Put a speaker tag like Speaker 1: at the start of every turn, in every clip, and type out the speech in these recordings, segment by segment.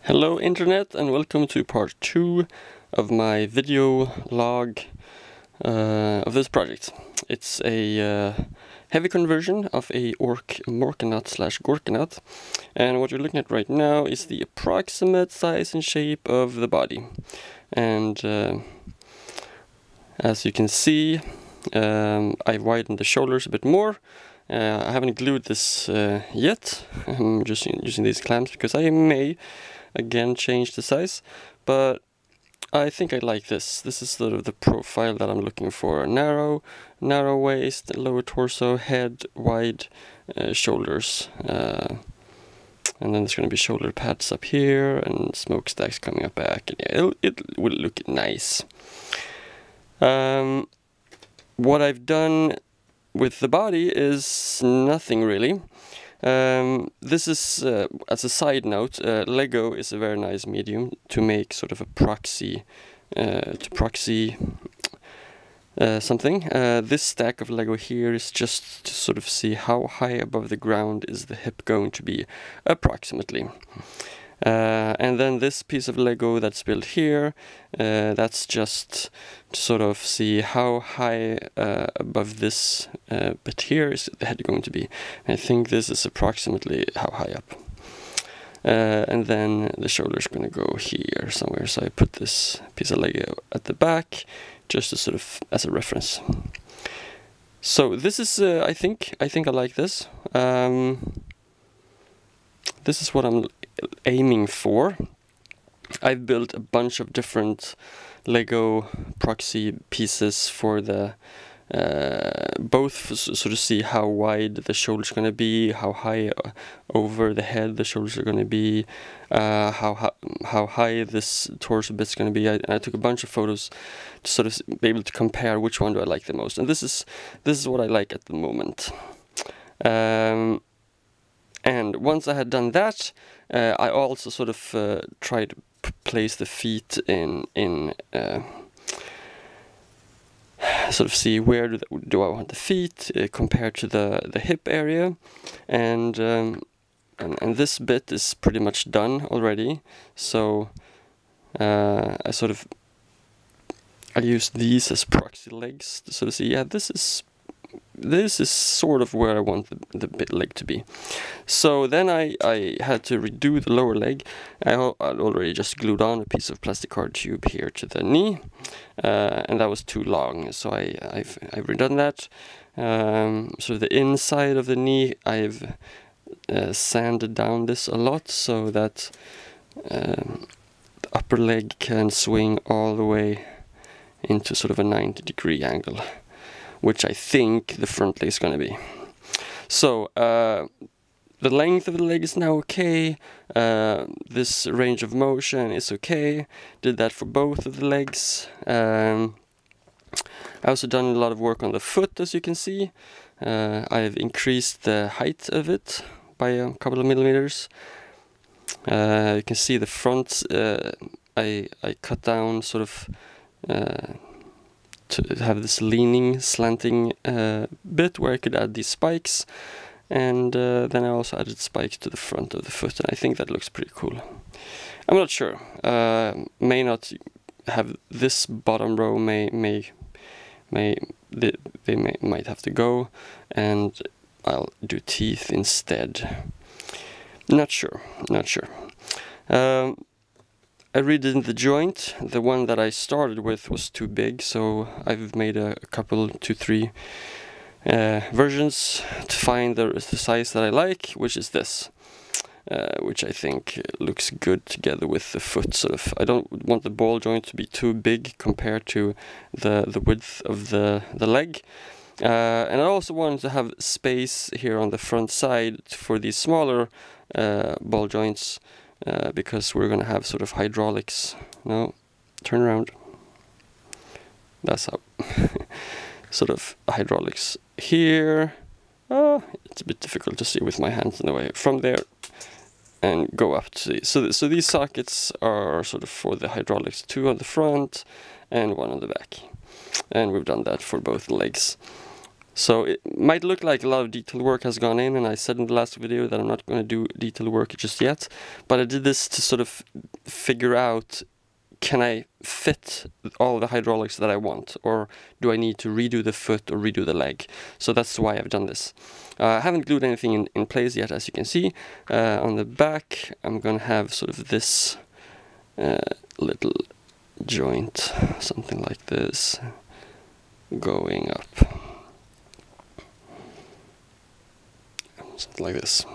Speaker 1: Hello Internet, and welcome to part 2 of my video log of this project. It's a heavy conversion of a Orkanaut / Orkanaut, and what you're looking at right now is the approximate size and shape of the body. And as you can see, I widened the shoulders a bit more. I haven't glued this yet. I'm just using these clamps because I may again change the size, but I think I like this. This is sort of the profile that I'm looking for. Narrow waist, lower torso, head, wide shoulders. And then there's going to be shoulder pads up here and smokestacks coming up back. And yeah, it will look nice. What I've done with the body is nothing really. This is, as a side note, Lego is a very nice medium to make sort of a proxy, something. This stack of Lego here is just to sort of see how high above the ground is the hip going to be, approximately. And then this piece of Lego that's built here, that's just to sort of see how high above this bit here is the head going to be. I think this is approximately how high up. And then the shoulder's going to go here somewhere, so I put this piece of Lego at the back just to sort of as a reference. So this is, I think I like this. This is what I'm aiming for. I've built a bunch of different Lego proxy pieces for the both sort of see how wide the shoulders are going to be, how high over the head the shoulders are going to be, how high this torso bit's going to be. I took a bunch of photos to sort of be able to compare which one do I like the most, and this is what I like at the moment. And once I had done that, I also sort of tried to place the feet in sort of see where do I want the feet compared to the hip area, and this bit is pretty much done already. So I used these as proxy legs to sort of see, yeah, this is sort of where I want the bit leg to be. So then I had to redo the lower leg. I'd already just glued on a piece of plastic card tube here to the knee, and that was too long, so I've redone that. So the inside of the knee, I've sanded down this a lot so that the upper leg can swing all the way into sort of a 90-degree angle, which I think the front leg is going to be. So the length of the leg is now okay. This range of motion is okay. Did that for both of the legs. I also done a lot of work on the foot, as you can see. I've increased the height of it by a couple of millimeters. You can see the front. I cut down sort of to have this leaning, slanting bit where I could add these spikes, and then I also added spikes to the front of the foot, and I think that looks pretty cool. I'm not sure. May not have this bottom row. Might have to go, and I'll do teeth instead. Not sure. I redid the joint. The one that I started with was too big, so I've made a couple, 2-3 versions to find the size that I like, which is this, which I think looks good together with the foot. Sort of, I don't want the ball joint to be too big compared to the width of the leg, and I also wanted to have space here on the front side for these smaller ball joints. Because we're going to have sort of hydraulics. No, turn around. That's how. Sort of hydraulics here. It's a bit difficult to see with my hands in the way. From there and go up to so these sockets are sort of for the hydraulics, 2 on the front and 1 on the back. And we've done that for both legs. So it might look like a lot of detail work has gone in, and I said in the last video that I'm not going to do detail work just yet, but I did this to sort of figure out, can I fit all the hydraulics that I want, or do I need to redo the foot or redo the leg? So that's why I've done this. I haven't glued anything in place yet, as you can see. On the back I'm going to have sort of this little joint, something like this, going up. Something like this.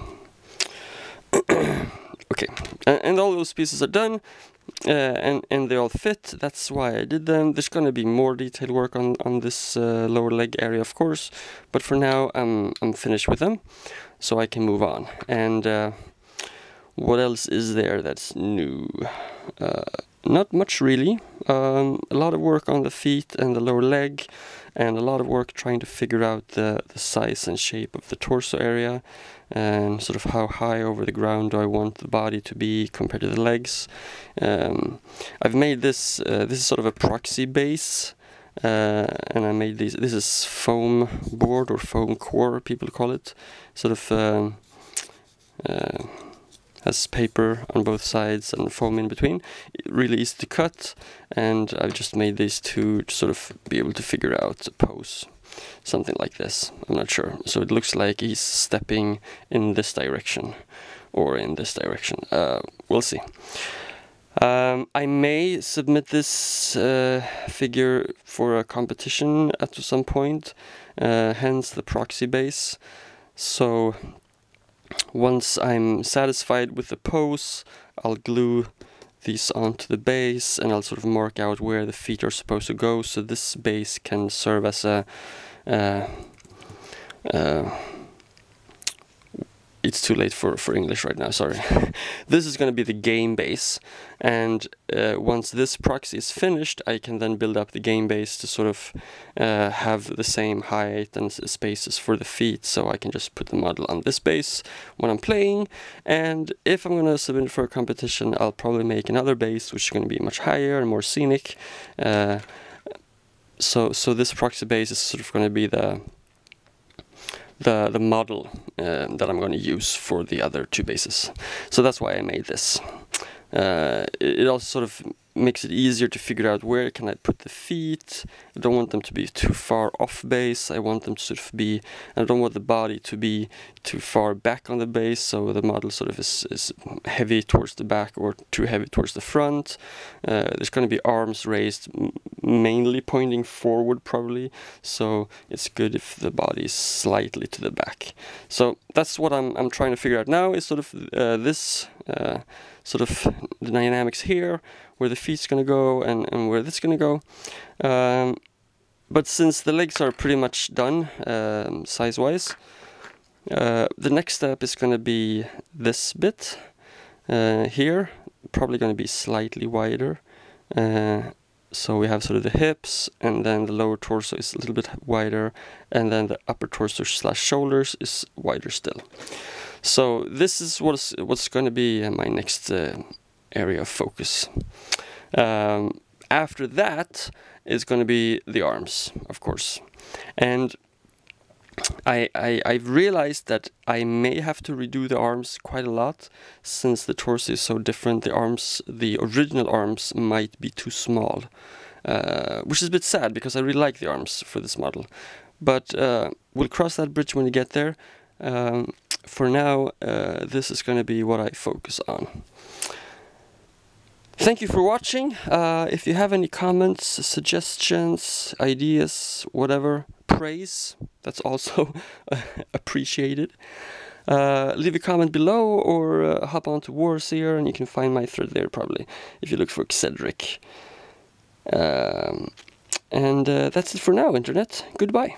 Speaker 1: Okay, and all those pieces are done, and they all fit. That's why I did them. There's going to be more detailed work on this lower leg area, of course, but for now I'm finished with them, so I can move on. And what else is there that's new? Not much really. A lot of work on the feet and the lower leg, and a lot of work trying to figure out the size and shape of the torso area, and sort of how high over the ground do I want the body to be compared to the legs. I've made this, this is sort of a proxy base, and I made these, this is foam board or foam core, people call it, sort of has paper on both sides and foam in between. Really easy to cut, and I've just made these two to sort of be able to figure out a pose, something like this. I'm not sure. So it looks like he's stepping in this direction or in this direction. We'll see. I may submit this figure for a competition at some point, hence the proxy base. So once I'm satisfied with the pose, I'll glue these onto the base, and I'll sort of mark out where the feet are supposed to go, so this base can serve as a it's too late for English right now, sorry. This is going to be the game base, and once this proxy is finished, I can then build up the game base to sort of have the same height and spaces for the feet, so I can just put the model on this base when I'm playing. And if I'm going to submit it for a competition, I'll probably make another base which is going to be much higher and more scenic. So this proxy base is sort of going to be the model that I'm going to use for the other two bases. So that's why I made this. It also sort of makes it easier to figure out where can I put the feet. I don't want them to be too far off base. I want them to sort of be, I don't want the body to be too far back on the base, so the model sort of is heavy towards the back or too heavy towards the front. There's going to be arms raised, mainly pointing forward probably, so it's good if the body is slightly to the back. So that's what I'm trying to figure out now, is sort of this sort of the dynamics here, where the feet's gonna go and where this is gonna go. But since the legs are pretty much done size-wise, the next step is gonna be this bit here, probably gonna be slightly wider. So we have sort of the hips, and then the lower torso is a little bit wider, and then the upper torso / shoulders is wider still. So this is what's going to be my next area of focus. After that is going to be the arms, of course. And I've realized that I may have to redo the arms quite a lot, since the torso is so different. The arms, the original arms, might be too small, which is a bit sad because I really like the arms for this model. But we'll cross that bridge when we get there. For now, this is going to be what I focus on. Thank you for watching. If you have any comments, suggestions, ideas, whatever, praise, that's also appreciated. Leave a comment below, or hop onto Warseer, and you can find my thread there probably if you look for Cedric. And that's it for now, Internet. Goodbye.